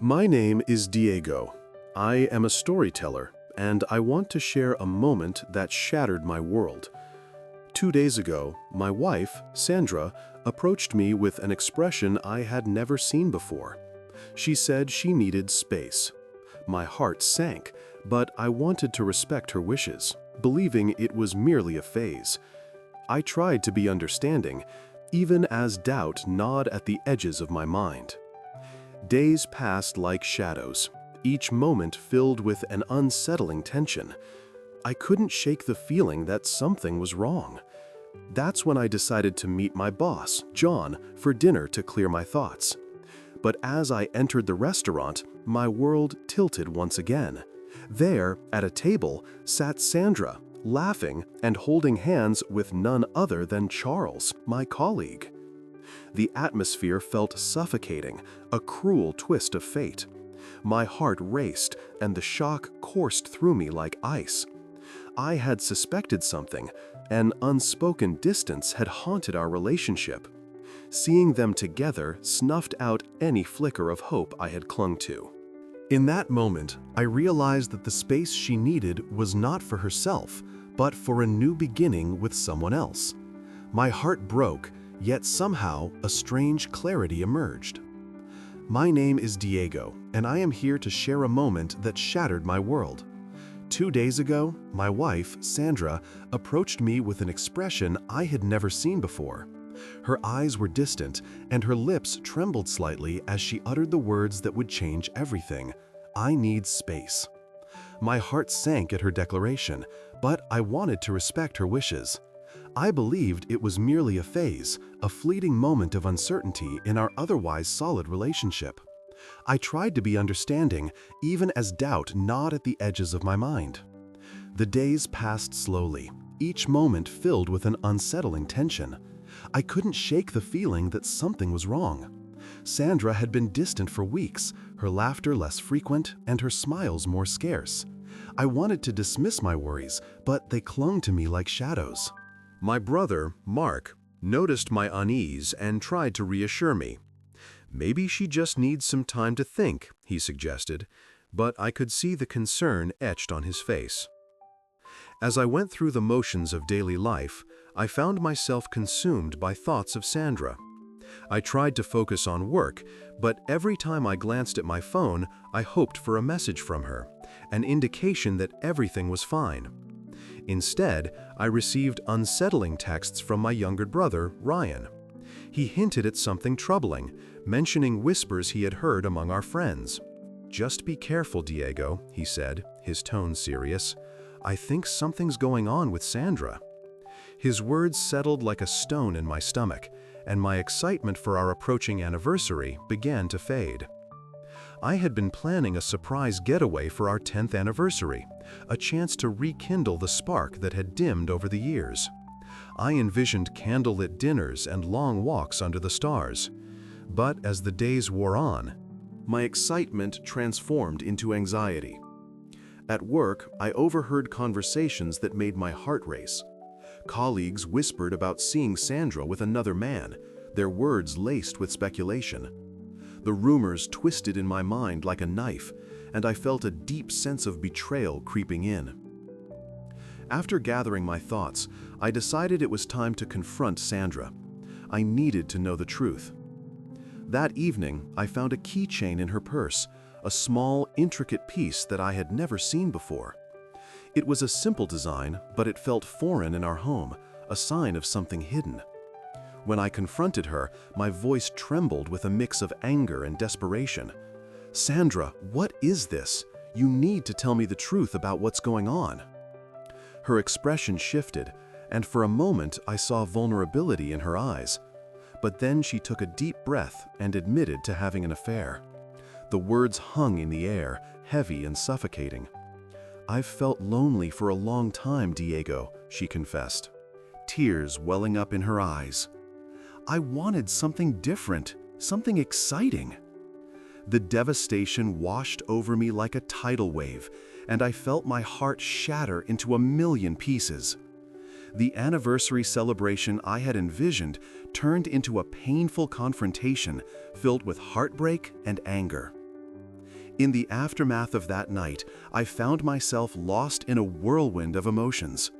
My name is Diego. I am a storyteller, and I want to share a moment that shattered my world. 2 days ago, my wife, Sandra, approached me with an expression I had never seen before. She said she needed space. My heart sank, but I wanted to respect her wishes, believing it was merely a phase. I tried to be understanding, even as doubt gnawed at the edges of my mind. Days passed like shadows, each moment filled with an unsettling tension. I couldn't shake the feeling that something was wrong. That's when I decided to meet my boss, John, for dinner to clear my thoughts. But as I entered the restaurant, my world tilted once again. There, at a table, sat Sandra, laughing and holding hands with none other than Charles, my colleague. The atmosphere felt suffocating, a cruel twist of fate. My heart raced, and the shock coursed through me like ice. I had suspected something. An unspoken distance had haunted our relationship. Seeing them together snuffed out any flicker of hope I had clung to. In that moment, I realized that the space she needed was not for herself, but for a new beginning with someone else. My heart broke, yet somehow a strange clarity emerged. My name is Diego, and I am here to share a moment that shattered my world. 2 days ago, my wife, Sandra, approached me with an expression I had never seen before. Her eyes were distant, and her lips trembled slightly as she uttered the words that would change everything. "I need space." My heart sank at her declaration, but I wanted to respect her wishes. I believed it was merely a phase, a fleeting moment of uncertainty in our otherwise solid relationship. I tried to be understanding, even as doubt gnawed at the edges of my mind. The days passed slowly, each moment filled with an unsettling tension. I couldn't shake the feeling that something was wrong. Sandra had been distant for weeks, her laughter less frequent and her smiles more scarce. I wanted to dismiss my worries, but they clung to me like shadows. My brother, Mark, noticed my unease and tried to reassure me. "Maybe she just needs some time to think," he suggested, but I could see the concern etched on his face. As I went through the motions of daily life, I found myself consumed by thoughts of Sandra. I tried to focus on work, but every time I glanced at my phone, I hoped for a message from her, an indication that everything was fine. Instead, I received unsettling texts from my younger brother, Ryan. He hinted at something troubling, mentioning whispers he had heard among our friends. "Just be careful, Diego," he said, his tone serious. "I think something's going on with Sandra." His words settled like a stone in my stomach, and my excitement for our approaching anniversary began to fade. I had been planning a surprise getaway for our 10th anniversary, a chance to rekindle the spark that had dimmed over the years. I envisioned candlelit dinners and long walks under the stars. But as the days wore on, my excitement transformed into anxiety. At work, I overheard conversations that made my heart race. Colleagues whispered about seeing Sandra with another man, their words laced with speculation. The rumors twisted in my mind like a knife, and I felt a deep sense of betrayal creeping in. After gathering my thoughts, I decided it was time to confront Sandra. I needed to know the truth. That evening, I found a keychain in her purse, a small, intricate piece that I had never seen before. It was a simple design, but it felt foreign in our home, a sign of something hidden. When I confronted her, my voice trembled with a mix of anger and desperation. "Sandra, what is this? You need to tell me the truth about what's going on." Her expression shifted, and for a moment I saw vulnerability in her eyes. But then she took a deep breath and admitted to having an affair. The words hung in the air, heavy and suffocating. "I've felt lonely for a long time, Diego," she confessed, tears welling up in her eyes. "I wanted something different, something exciting." The devastation washed over me like a tidal wave, and I felt my heart shatter into a million pieces. The anniversary celebration I had envisioned turned into a painful confrontation filled with heartbreak and anger. In the aftermath of that night, I found myself lost in a whirlwind of emotions.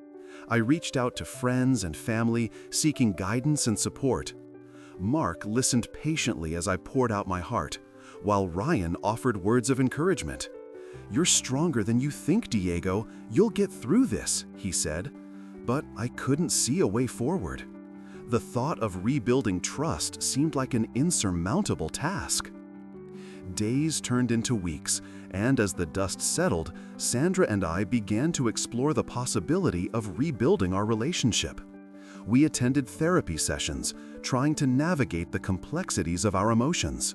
I reached out to friends and family, seeking guidance and support. Mark listened patiently as I poured out my heart, while Ryan offered words of encouragement. "You're stronger than you think, Diego. You'll get through this," he said. But I couldn't see a way forward. The thought of rebuilding trust seemed like an insurmountable task. Days turned into weeks, and as the dust settled, Sandra and I began to explore the possibility of rebuilding our relationship. We attended therapy sessions, trying to navigate the complexities of our emotions.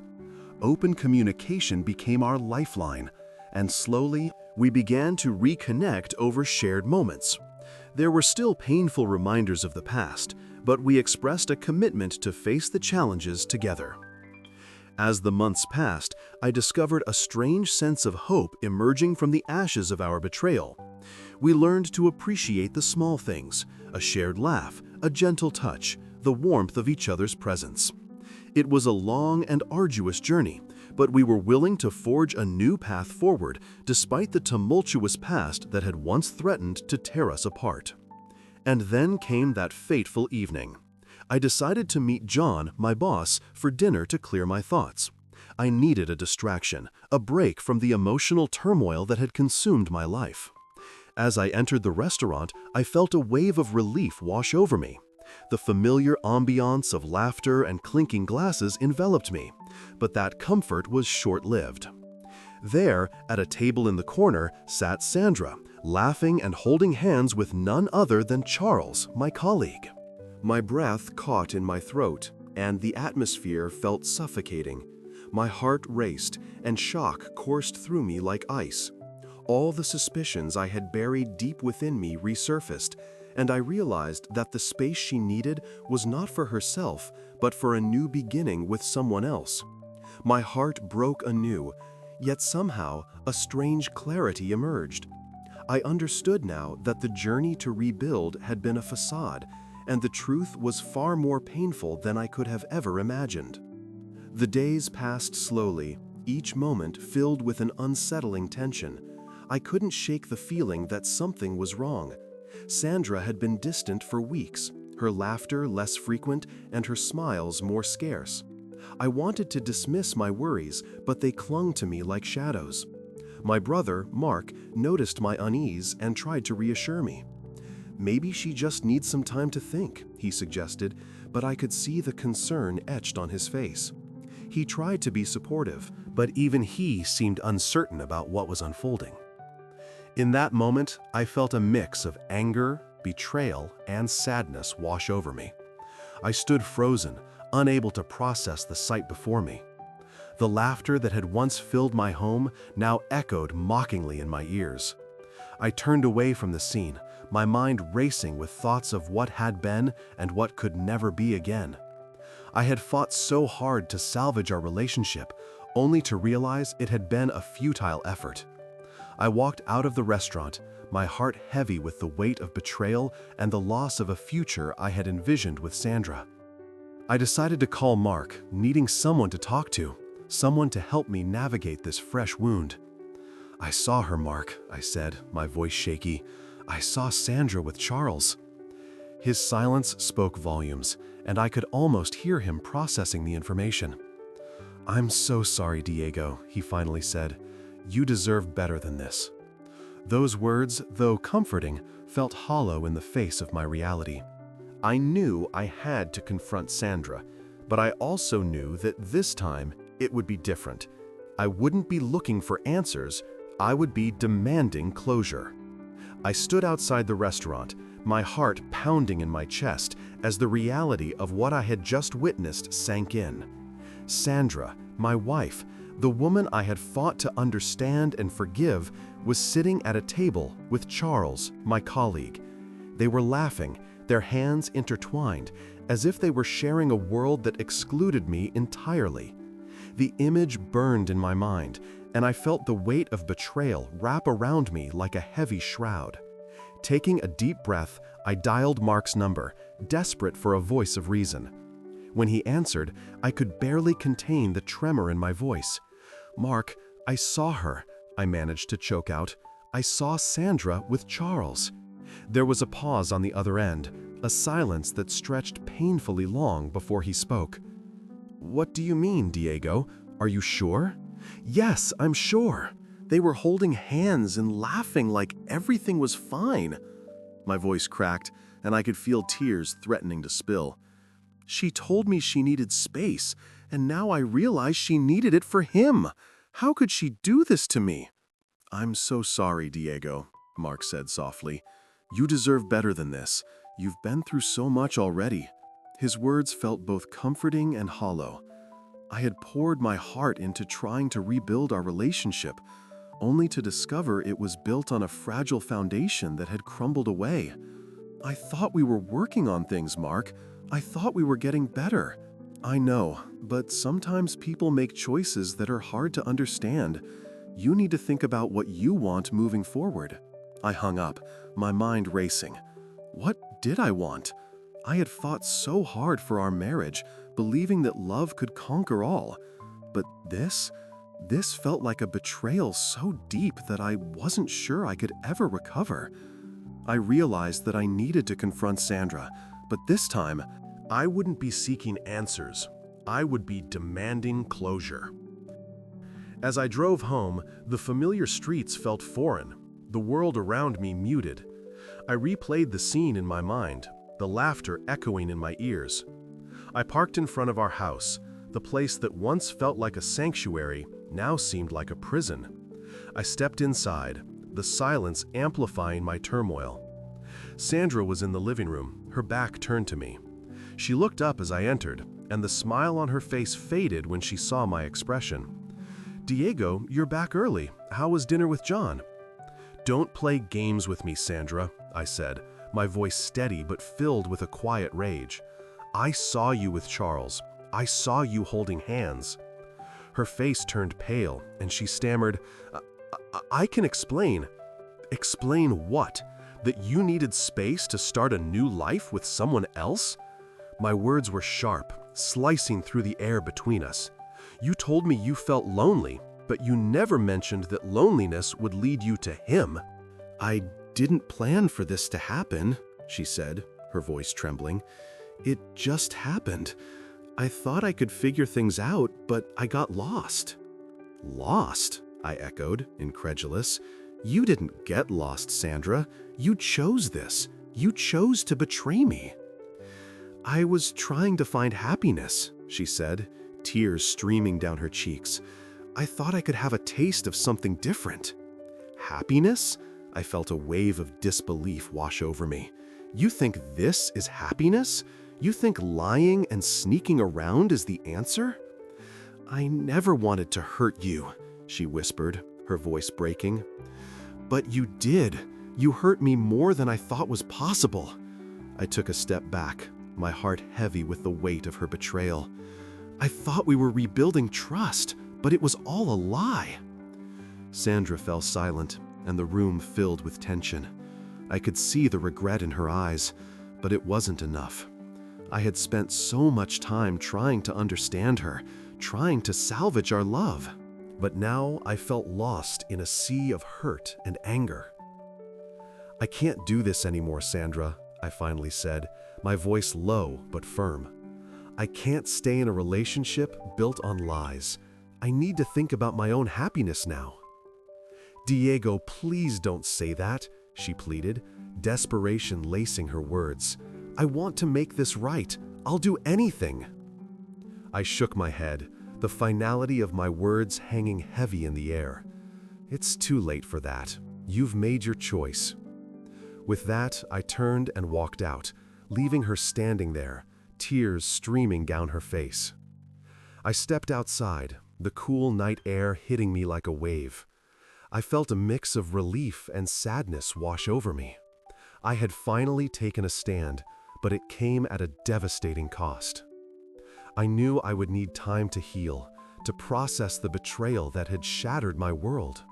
Open communication became our lifeline, and slowly, we began to reconnect over shared moments. There were still painful reminders of the past, but we expressed a commitment to face the challenges together. As the months passed, I discovered a strange sense of hope emerging from the ashes of our betrayal. We learned to appreciate the small things, a shared laugh, a gentle touch, the warmth of each other's presence. It was a long and arduous journey, but we were willing to forge a new path forward despite the tumultuous past that had once threatened to tear us apart. And then came that fateful evening. I decided to meet John, my boss, for dinner to clear my thoughts. I needed a distraction, a break from the emotional turmoil that had consumed my life. As I entered the restaurant, I felt a wave of relief wash over me. The familiar ambiance of laughter and clinking glasses enveloped me, but that comfort was short-lived. There, at a table in the corner, sat Sandra, laughing and holding hands with none other than Charles, my colleague. My breath caught in my throat, and the atmosphere felt suffocating. My heart raced, and shock coursed through me like ice. All the suspicions I had buried deep within me resurfaced, and I realized that the space she needed was not for herself, but for a new beginning with someone else. My heart broke anew, yet somehow a strange clarity emerged. I understood now that the journey to rebuild had been a facade, and the truth was far more painful than I could have ever imagined. The days passed slowly, each moment filled with an unsettling tension. I couldn't shake the feeling that something was wrong. Sandra had been distant for weeks, her laughter less frequent and her smiles more scarce. I wanted to dismiss my worries, but they clung to me like shadows. My brother, Mark, noticed my unease and tried to reassure me. "Maybe she just needs some time to think," he suggested, but I could see the concern etched on his face. He tried to be supportive, but even he seemed uncertain about what was unfolding. In that moment, I felt a mix of anger, betrayal, and sadness wash over me. I stood frozen, unable to process the sight before me. The laughter that had once filled my home now echoed mockingly in my ears. I turned away from the scene, my mind racing with thoughts of what had been and what could never be again. I had fought so hard to salvage our relationship, only to realize it had been a futile effort. I walked out of the restaurant, my heart heavy with the weight of betrayal and the loss of a future I had envisioned with Sandra. I decided to call Mark, needing someone to talk to, someone to help me navigate this fresh wound. "I saw her, Mark," I said, my voice shaky. "I saw Sandra with Charles." His silence spoke volumes, and I could almost hear him processing the information. "I'm so sorry, Diego," he finally said. "You deserve better than this." Those words, though comforting, felt hollow in the face of my reality. I knew I had to confront Sandra, but I also knew that this time it would be different. I wouldn't be looking for answers, I would be demanding closure. I stood outside the restaurant, my heart pounding in my chest as the reality of what I had just witnessed sank in. Sandra, my wife, the woman I had fought to understand and forgive, was sitting at a table with Charles, my colleague. They were laughing, their hands intertwined, as if they were sharing a world that excluded me entirely. The image burned in my mind, and I felt the weight of betrayal wrap around me like a heavy shroud. Taking a deep breath, I dialed Mark's number, desperate for a voice of reason. When he answered, I could barely contain the tremor in my voice. "Mark, I saw her, I managed to choke out. I saw Sandra with Charles. There was a pause on the other end, a silence that stretched painfully long before he spoke. "What do you mean, Diego? Are you sure?" "Yes, I'm sure. They were holding hands and laughing like everything was fine." My voice cracked, and I could feel tears threatening to spill. "She told me she needed space, and now I realize she needed it for him. How could she do this to me?" "I'm so sorry, Diego," Mark said softly. "You deserve better than this. You've been through so much already." His words felt both comforting and hollow. I had poured my heart into trying to rebuild our relationship, only to discover it was built on a fragile foundation that had crumbled away. "I thought we were working on things, Mark. I thought we were getting better." "I know, but sometimes people make choices that are hard to understand. You need to think about what you want moving forward." I hung up, my mind racing. What did I want? I had fought so hard for our marriage, believing that love could conquer all. But this felt like a betrayal so deep that I wasn't sure I could ever recover. I realized that I needed to confront Sandra, but this time, I wouldn't be seeking answers. I would be demanding closure. As I drove home, the familiar streets felt foreign, the world around me muted. I replayed the scene in my mind, the laughter echoing in my ears. I parked in front of our house. The place that once felt like a sanctuary now seemed like a prison. I stepped inside, the silence amplifying my turmoil. Sandra was in the living room, her back turned to me. She looked up as I entered, and the smile on her face faded when she saw my expression. "Diego, you're back early. How was dinner with John?" "Don't play games with me, Sandra," I said, my voice steady but filled with a quiet rage. "I saw you with Charles. I saw you holding hands." Her face turned pale, and she stammered, I can explain." "Explain what? That you needed space to start a new life with someone else?" My words were sharp, slicing through the air between us. "You told me you felt lonely, but you never mentioned that loneliness would lead you to him." "I didn't plan for this to happen," she said, her voice trembling. "It just happened. I thought I could figure things out, but I got lost." "Lost?" I echoed, incredulous. "You didn't get lost, Sandra. You chose this. You chose to betray me." "I was trying to find happiness," she said, tears streaming down her cheeks. "I thought I could have a taste of something different." "Happiness?" I felt a wave of disbelief wash over me. "You think this is happiness? You think lying and sneaking around is the answer?" "I never wanted to hurt you," she whispered, her voice breaking. "But you did. You hurt me more than I thought was possible." I took a step back, my heart heavy with the weight of her betrayal. "I thought we were rebuilding trust, but it was all a lie." Sandra fell silent, and the room filled with tension. I could see the regret in her eyes, but it wasn't enough. I had spent so much time trying to understand her, trying to salvage our love. But now I felt lost in a sea of hurt and anger. "I can't do this anymore, Sandra," I finally said, my voice low but firm. "I can't stay in a relationship built on lies. I need to think about my own happiness now." "Diego, please don't say that," she pleaded, desperation lacing her words. "I want to make this right. I'll do anything." I shook my head, the finality of my words hanging heavy in the air. "It's too late for that. You've made your choice." With that, I turned and walked out, leaving her standing there, tears streaming down her face. I stepped outside, the cool night air hitting me like a wave. I felt a mix of relief and sadness wash over me. I had finally taken a stand, but it came at a devastating cost. I knew I would need time to heal, to process the betrayal that had shattered my world.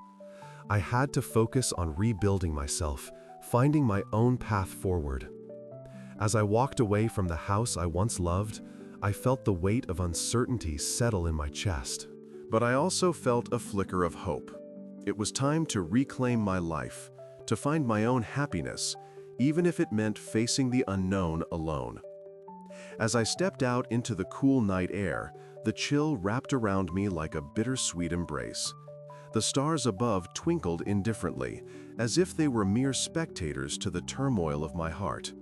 I had to focus on rebuilding myself, finding my own path forward. As I walked away from the house I once loved, I felt the weight of uncertainty settle in my chest. But I also felt a flicker of hope. It was time to reclaim my life, to find my own happiness, even if it meant facing the unknown alone. As I stepped out into the cool night air, the chill wrapped around me like a bittersweet embrace. The stars above twinkled indifferently, as if they were mere spectators to the turmoil of my heart.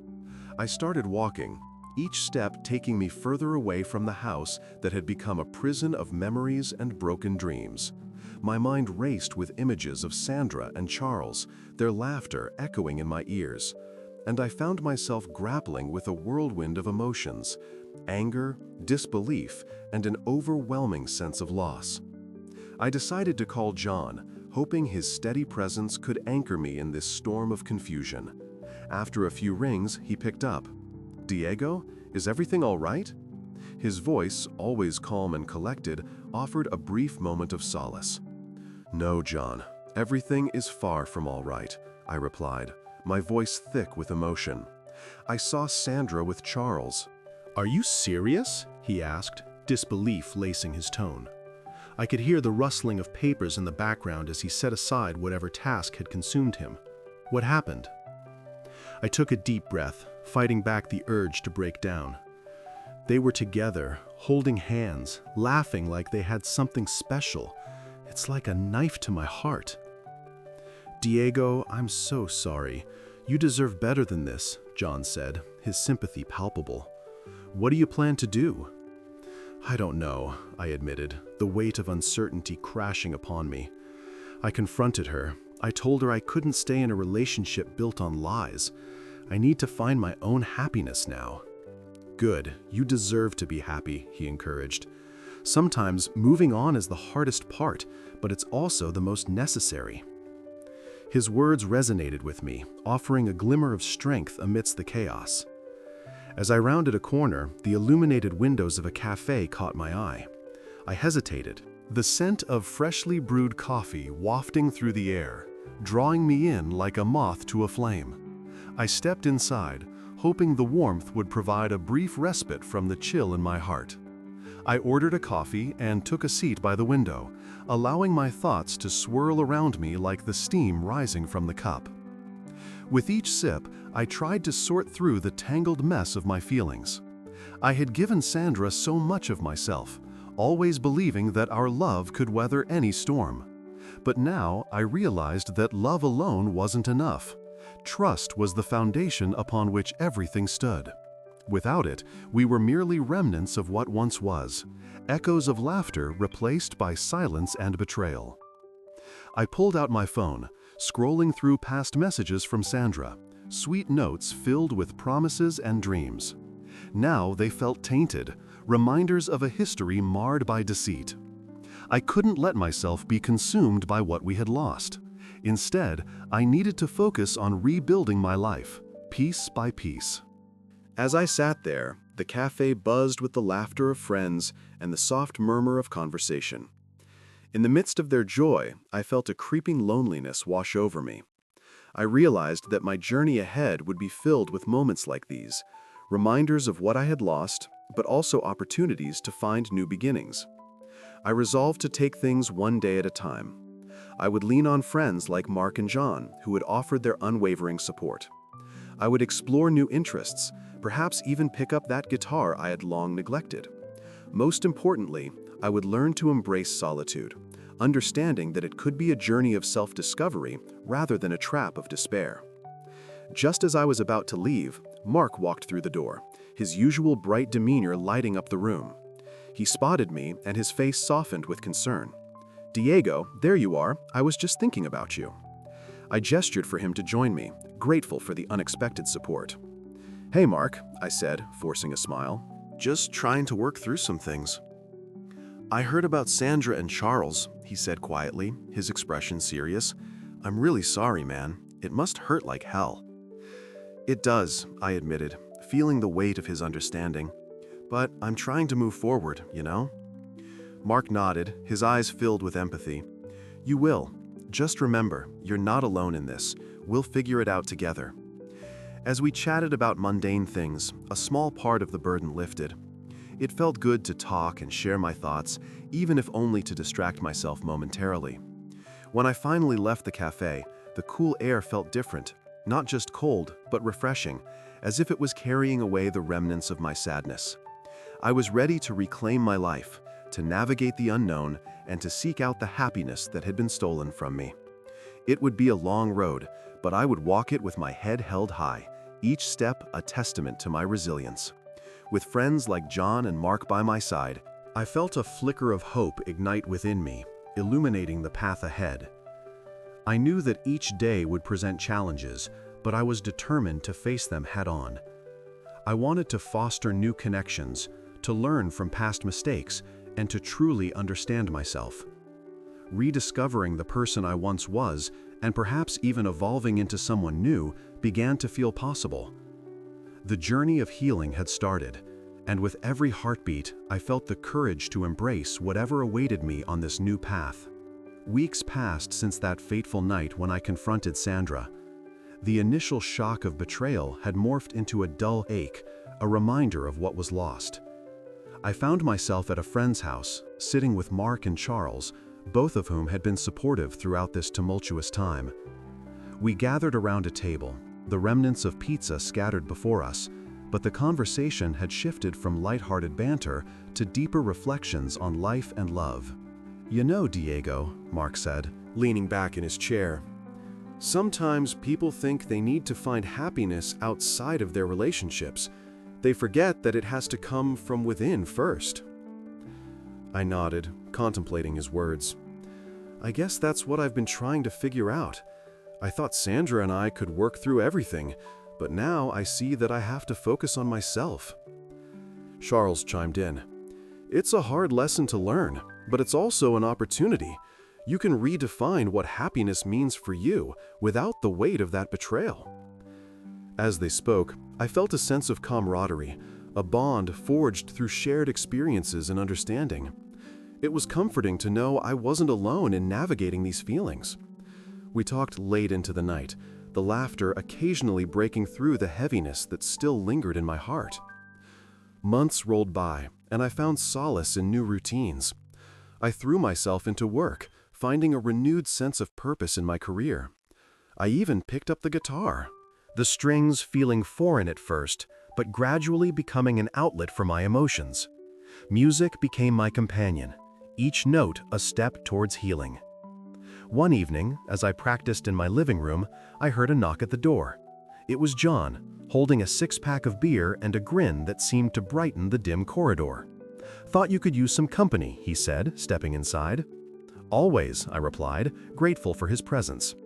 I started walking, each step taking me further away from the house that had become a prison of memories and broken dreams. My mind raced with images of Sandra and Charles, their laughter echoing in my ears, and I found myself grappling with a whirlwind of emotions: anger, disbelief, and an overwhelming sense of loss. I decided to call John, hoping his steady presence could anchor me in this storm of confusion. After a few rings, he picked up. "Diego, is everything all right?" His voice, always calm and collected, offered a brief moment of solace. "No, John, everything is far from all right," I replied, my voice thick with emotion. "I saw Sandra with Charles." "Are you serious?" he asked, disbelief lacing his tone. I could hear the rustling of papers in the background as he set aside whatever task had consumed him. What happened? I took a deep breath, fighting back the urge to break down. They were together, holding hands, laughing like they had something special. It's like a knife to my heart. "Diego, I'm so sorry. You deserve better than this," John said, his sympathy palpable. "What do you plan to do?" "I don't know," I admitted, the weight of uncertainty crashing upon me. I confronted her. I told her I couldn't stay in a relationship built on lies. I need to find my own happiness now. "Good, you deserve to be happy," he encouraged. "Sometimes moving on is the hardest part, but it's also the most necessary." His words resonated with me, offering a glimmer of strength amidst the chaos. As I rounded a corner, the illuminated windows of a cafe caught my eye. I hesitated, the scent of freshly brewed coffee wafting through the air, drawing me in like a moth to a flame. I stepped inside, hoping the warmth would provide a brief respite from the chill in my heart. I ordered a coffee and took a seat by the window, allowing my thoughts to swirl around me like the steam rising from the cup. With each sip, I tried to sort through the tangled mess of my feelings. I had given Sandra so much of myself, always believing that our love could weather any storm. But now I realized that love alone wasn't enough. Trust was the foundation upon which everything stood. Without it, we were merely remnants of what once was, echoes of laughter replaced by silence and betrayal. I pulled out my phone, scrolling through past messages from Sandra, sweet notes filled with promises and dreams. Now they felt tainted, reminders of a history marred by deceit. I couldn't let myself be consumed by what we had lost. Instead, I needed to focus on rebuilding my life, piece by piece. As I sat there, the cafe buzzed with the laughter of friends and the soft murmur of conversation. In the midst of their joy, I felt a creeping loneliness wash over me. I realized that my journey ahead would be filled with moments like these, reminders of what I had lost, but also opportunities to find new beginnings. I resolved to take things one day at a time. I would lean on friends like Mark and John, who had offered their unwavering support. I would explore new interests, perhaps even pick up that guitar I had long neglected. Most importantly, I would learn to embrace solitude, understanding that it could be a journey of self-discovery rather than a trap of despair. Just as I was about to leave, Mark walked through the door, his usual bright demeanor lighting up the room. He spotted me, and his face softened with concern. "Diego, there you are. I was just thinking about you." I gestured for him to join me, grateful for the unexpected support. "Hey, Mark," I said, forcing a smile. "Just trying to work through some things." "I heard about Sandra and Charles," he said quietly, his expression serious. "I'm really sorry, man. It must hurt like hell." "It does," I admitted, feeling the weight of his understanding. "But I'm trying to move forward, you know?" Mark nodded, his eyes filled with empathy. "You will. Just remember, you're not alone in this. We'll figure it out together." As we chatted about mundane things, a small part of the burden lifted. It felt good to talk and share my thoughts, even if only to distract myself momentarily. When I finally left the cafe, the cool air felt different, not just cold, but refreshing, as if it was carrying away the remnants of my sadness. I was ready to reclaim my life, to navigate the unknown, and to seek out the happiness that had been stolen from me. It would be a long road, but I would walk it with my head held high, each step a testament to my resilience. With friends like John and Mark by my side, I felt a flicker of hope ignite within me, illuminating the path ahead. I knew that each day would present challenges, but I was determined to face them head-on. I wanted to foster new connections, to learn from past mistakes, and to truly understand myself. Rediscovering the person I once was, and perhaps even evolving into someone new, began to feel possible. The journey of healing had started, and with every heartbeat, I felt the courage to embrace whatever awaited me on this new path. Weeks passed since that fateful night when I confronted Sandra. The initial shock of betrayal had morphed into a dull ache, a reminder of what was lost. I found myself at a friend's house, sitting with Mark and Charles, both of whom had been supportive throughout this tumultuous time. We gathered around a table, the remnants of pizza scattered before us, but the conversation had shifted from lighthearted banter to deeper reflections on life and love. "You know, Diego," Mark said, leaning back in his chair, "sometimes people think they need to find happiness outside of their relationships. They forget that it has to come from within first." I nodded, contemplating his words. "I guess that's what I've been trying to figure out. I thought Sandra and I could work through everything, but now I see that I have to focus on myself." Charles chimed in. "It's a hard lesson to learn, but it's also an opportunity. You can redefine what happiness means for you without the weight of that betrayal." As they spoke, I felt a sense of camaraderie, a bond forged through shared experiences and understanding. It was comforting to know I wasn't alone in navigating these feelings. We talked late into the night, the laughter occasionally breaking through the heaviness that still lingered in my heart. Months rolled by, and I found solace in new routines. I threw myself into work, finding a renewed sense of purpose in my career. I even picked up the guitar, the strings feeling foreign at first, but gradually becoming an outlet for my emotions. Music became my companion, each note a step towards healing. One evening, as I practiced in my living room, I heard a knock at the door. It was John, holding a six-pack of beer and a grin that seemed to brighten the dim corridor. "Thought you could use some company," he said, stepping inside. "Always," I replied, grateful for his presence.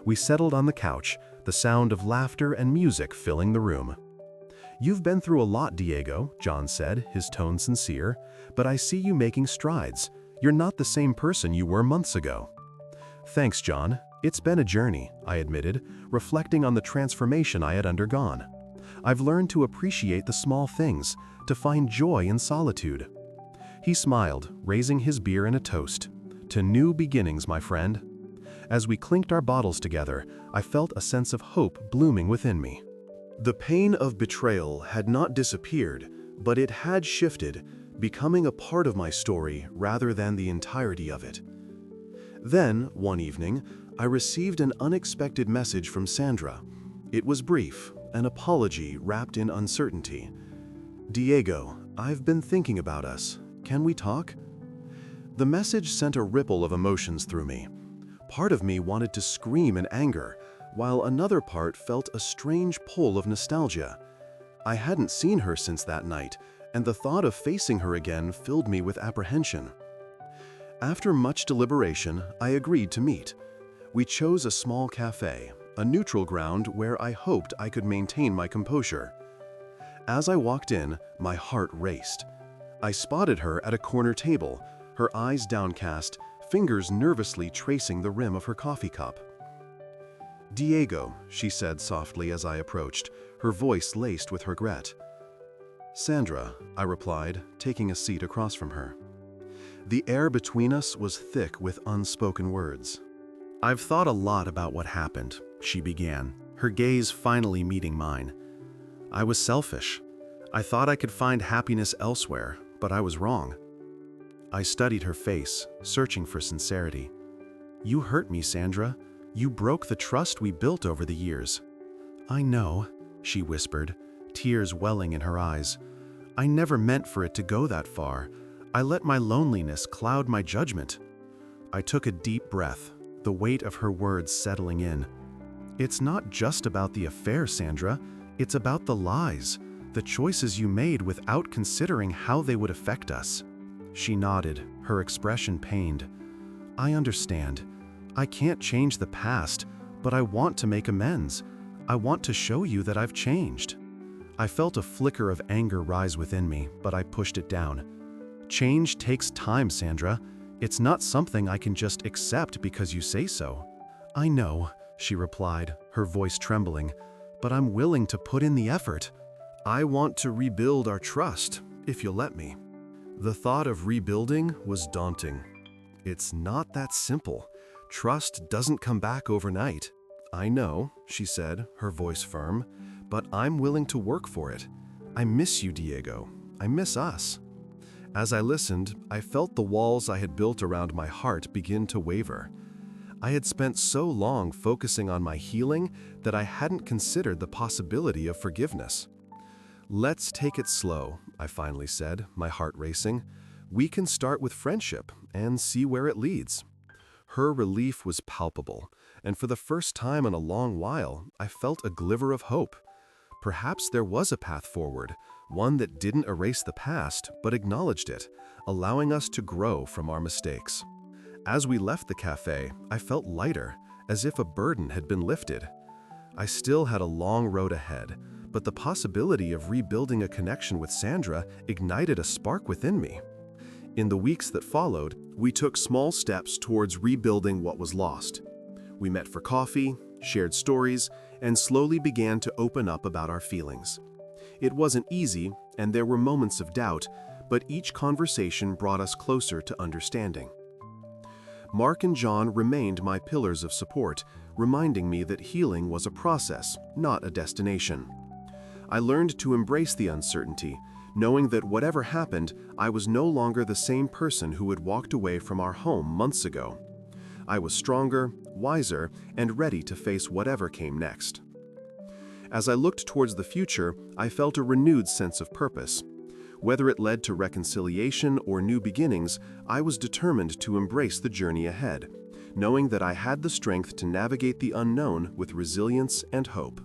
We settled on the couch, the sound of laughter and music filling the room. "You've been through a lot, Diego," John said, his tone sincere, "but I see you making strides. You're not the same person you were months ago." "Thanks, John. It's been a journey," I admitted, reflecting on the transformation I had undergone. "I've learned to appreciate the small things, to find joy in solitude." He smiled, raising his beer in a toast. "To new beginnings, my friend." As we clinked our bottles together, I felt a sense of hope blooming within me. The pain of betrayal had not disappeared, but it had shifted, becoming a part of my story rather than the entirety of it. Then, one evening, I received an unexpected message from Sandra. It was brief, an apology wrapped in uncertainty. "Diego, I've been thinking about us. Can we talk?" The message sent a ripple of emotions through me. Part of me wanted to scream in anger, while another part felt a strange pull of nostalgia. I hadn't seen her since that night, and the thought of facing her again filled me with apprehension. After much deliberation, I agreed to meet. We chose a small cafe, a neutral ground where I hoped I could maintain my composure. As I walked in, my heart raced. I spotted her at a corner table, her eyes downcast, fingers nervously tracing the rim of her coffee cup. "Diego," she said softly as I approached, her voice laced with regret. "Sandra," I replied, taking a seat across from her. The air between us was thick with unspoken words. "I've thought a lot about what happened," she began, her gaze finally meeting mine. "I was selfish. I thought I could find happiness elsewhere, but I was wrong. I studied her face, searching for sincerity. You hurt me, Sandra. You broke the trust we built over the years. I know, she whispered, tears welling in her eyes. I never meant for it to go that far. I let my loneliness cloud my judgment. I took a deep breath, the weight of her words settling in. It's not just about the affair, Sandra. It's about the lies, the choices you made without considering how they would affect us. She nodded, her expression pained. I understand. I can't change the past, but I want to make amends. I want to show you that I've changed. I felt a flicker of anger rise within me, but I pushed it down. Change takes time, Sandra. It's not something I can just accept because you say so. I know, she replied, her voice trembling, but I'm willing to put in the effort. I want to rebuild our trust, if you'll let me. The thought of rebuilding was daunting. It's not that simple. Trust doesn't come back overnight. I know, she said, her voice firm, but I'm willing to work for it. I miss you, Diego. I miss us. As I listened, I felt the walls I had built around my heart begin to waver. I had spent so long focusing on my healing that I hadn't considered the possibility of forgiveness. Let's take it slow, I finally said, my heart racing. We can start with friendship and see where it leads. Her relief was palpable, and for the first time in a long while, I felt a glimmer of hope. Perhaps there was a path forward, one that didn't erase the past, but acknowledged it, allowing us to grow from our mistakes. As we left the cafe, I felt lighter, as if a burden had been lifted. I still had a long road ahead, but the possibility of rebuilding a connection with Sandra ignited a spark within me. In the weeks that followed, we took small steps towards rebuilding what was lost. We met for coffee, shared stories, and slowly began to open up about our feelings. It wasn't easy, and there were moments of doubt, but each conversation brought us closer to understanding. Mark and John remained my pillars of support, reminding me that healing was a process, not a destination. I learned to embrace the uncertainty, knowing that whatever happened, I was no longer the same person who had walked away from our home months ago. I was stronger, wiser, and ready to face whatever came next. As I looked towards the future, I felt a renewed sense of purpose. Whether it led to reconciliation or new beginnings, I was determined to embrace the journey ahead, knowing that I had the strength to navigate the unknown with resilience and hope.